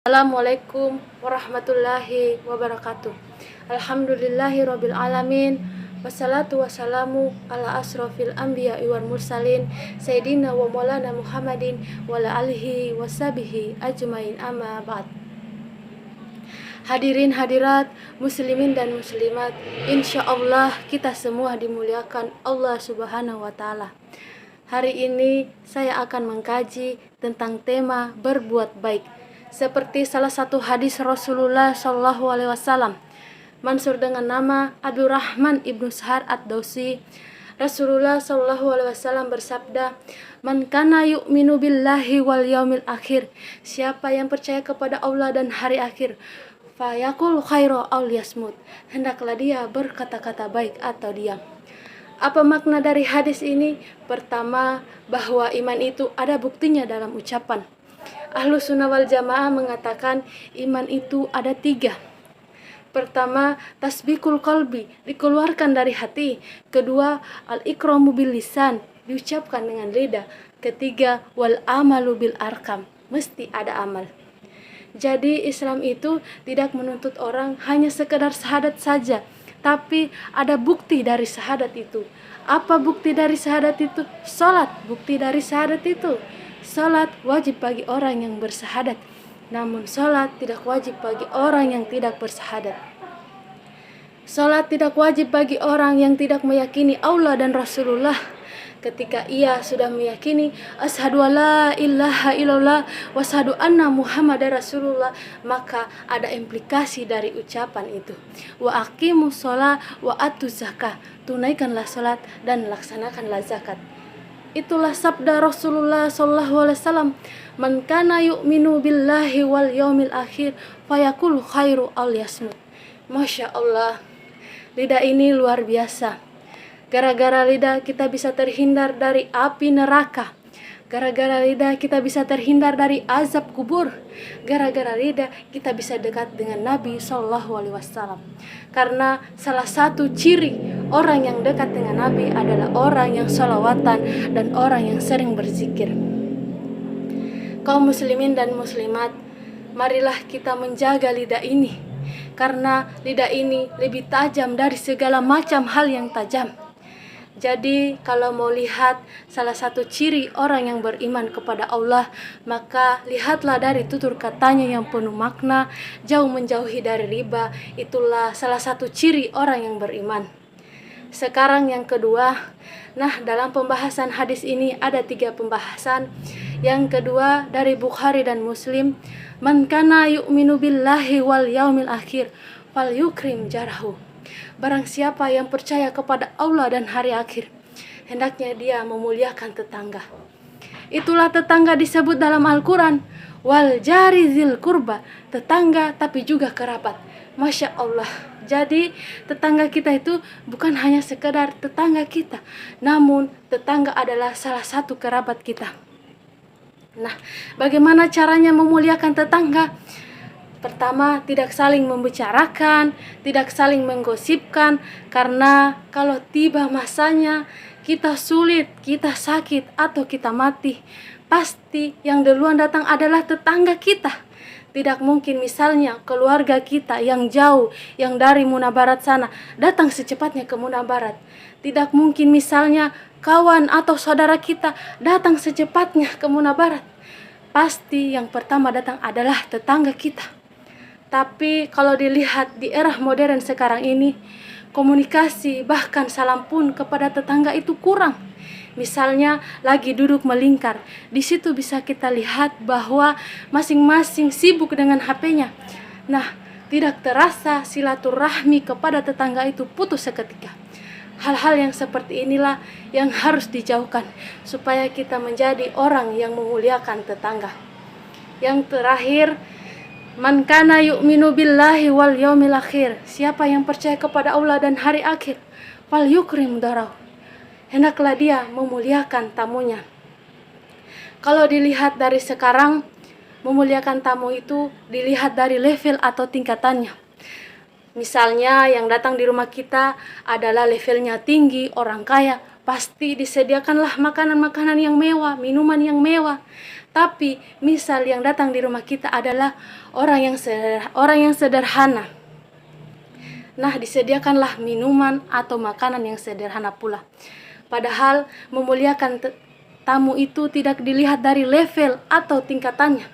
Assalamualaikum warahmatullahi wabarakatuh. Alhamdulillahirabbil alamin. Wassalatu wassalamu ala asrofil anbiya wal mursalin Sayyidina wa maulana Muhammadin wa ala alihi washabihi ajmain, amma ba'd. Hadirin hadirat, muslimin dan muslimat, insyaallah kita semua dimuliakan Allah Subhanahu wa taala. Hari ini saya akan mengkaji tentang tema berbuat baik. Seperti salah satu hadis Rasulullah Shallallahu Alaihi Wasallam, mansur dengan nama Abdurrahman ibnu Sahar ad-Dausi, Rasulullah Shallallahu Alaihi Wasallam bersabda, "Man kana yu'minu billahi wal yaumil akhir." Siapa yang percaya kepada Allah dan hari akhir, fayaqul khairu aw liyasmut. Hendaklah dia berkata-kata baik atau diam. Apa makna dari hadis ini? Pertama, bahwa iman itu ada buktinya dalam ucapan. Ahlus Sunnah wal Jamaah mengatakan iman itu ada 3. Pertama, tasbikul qalbi, dikeluarkan dari hati. Kedua, al-ikramu bil lisan, diucapkan dengan lidah. Ketiga, wal amalu bil arkam, mesti ada amal. Jadi Islam itu tidak menuntut orang hanya sekedar syahadat saja, tapi ada bukti dari syahadat itu. Apa bukti dari syahadat itu? Salat, bukti dari syahadat itu. Salat wajib bagi orang yang bersyahadat, namun salat tidak wajib bagi orang yang tidak bersyahadat. Salat tidak wajib bagi orang yang tidak meyakini Allah dan Rasulullah. Ketika ia sudah meyakini asyhadu alla ilaha illallah wa asyhadu anna muhammadar rasulullah, maka ada implikasi dari ucapan itu. Wa aqimus shalah wa atuz zakah, tunaikanlah salat dan laksanakanlah zakat. Itulah sabda Rasulullah sallallahu alaihi wasallam, "Man kana yu'minu billahi wal yaumil akhir fayaqul khairu aw liyasmut." Masya Allah, lidah ini luar biasa. Gara-gara lidah kita bisa terhindar dari api neraka. Gara-gara lidah kita bisa terhindar dari azab kubur. Gara-gara lidah kita bisa dekat dengan Nabi Sallallahu Alaihi Wasallam. Karena salah satu ciri orang yang dekat dengan Nabi adalah orang yang sholawatan dan orang yang sering berzikir. Kaum muslimin dan muslimat, marilah kita menjaga lidah ini. Karena lidah ini lebih tajam dari segala macam hal yang tajam. Jadi kalau mau lihat salah satu ciri orang yang beriman kepada Allah, maka lihatlah dari tutur katanya yang penuh makna, jauh menjauhi dari riba. Itulah salah satu ciri orang yang beriman. Sekarang yang kedua, dalam pembahasan hadis ini ada 3 pembahasan. Yang kedua dari Bukhari dan Muslim, "Man kana yu'minu billahi wal yaumil akhir fal yukrim jarahu." Barang siapa yang percaya kepada Allah dan hari akhir, hendaknya dia memuliakan tetangga. Itulah tetangga disebut dalam Al-Quran, wal jari zil kurba, tetangga tapi juga kerabat. Masya Allah. Jadi tetangga kita itu bukan hanya sekedar tetangga kita, namun tetangga adalah salah satu kerabat kita. Bagaimana caranya memuliakan tetangga? Pertama, tidak saling membicarakan, tidak saling menggosipkan, karena kalau tiba masanya kita sulit, kita sakit, atau kita mati, pasti yang duluan datang adalah tetangga kita. Tidak mungkin misalnya keluarga kita yang jauh, yang dari Muna Barat sana, datang secepatnya ke Muna Barat. Tidak mungkin misalnya kawan atau saudara kita datang secepatnya ke Muna Barat. Pasti yang pertama datang adalah tetangga kita. Tapi kalau dilihat di era modern sekarang ini, komunikasi bahkan salam pun kepada tetangga itu kurang. Misalnya lagi duduk melingkar, di situ bisa kita lihat bahwa masing-masing sibuk dengan HP-nya. Tidak terasa silaturahmi kepada tetangga itu putus seketika. Hal-hal yang seperti inilah yang harus dijauhkan supaya kita menjadi orang yang memuliakan tetangga. Yang terakhir, man kana yu'minu billahi wal yaumil akhir, siapa yang percaya kepada Allah dan hari akhir, fal yukrim darahu, hendaklah dia memuliakan tamunya. Kalau dilihat dari sekarang, memuliakan tamu itu dilihat dari level atau tingkatannya. Misalnya yang datang di rumah kita adalah levelnya tinggi, orang kaya, pasti disediakanlah makanan-makanan yang mewah, minuman yang mewah. Tapi misal yang datang di rumah kita adalah orang yang sederhana. Nah, disediakanlah minuman atau makanan yang sederhana pula. Padahal memuliakan tamu itu tidak dilihat dari level atau tingkatannya.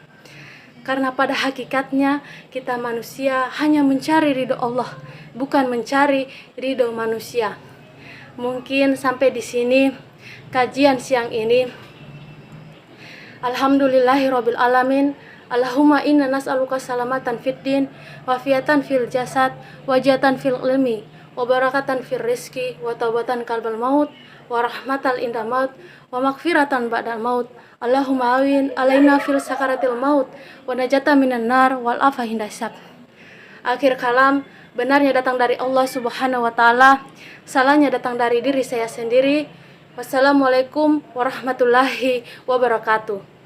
Karena pada hakikatnya kita manusia hanya mencari ridho Allah, bukan mencari ridho manusia. Mungkin sampai di sini kajian siang ini. Alhamdulillahirabbil alamin. Allahumma inna nas'aluka salamatan fid din, wafiatan fil jasad, wajatan fil ilmi, wa barakatan fil rizki, wa taubatan qalbal maut, wa rahmatal inda maut, wa maghfiratan ba'dal maut. Allahumma awin alaina fil sakaratil maut, wa najatan minan nar, wal afa hinda hisab. Akhir kalam, benarnya datang dari Allah Subhanahu wa taala, salahnya datang dari diri saya sendiri. Wassalamualaikum warahmatullahi wabarakatuh.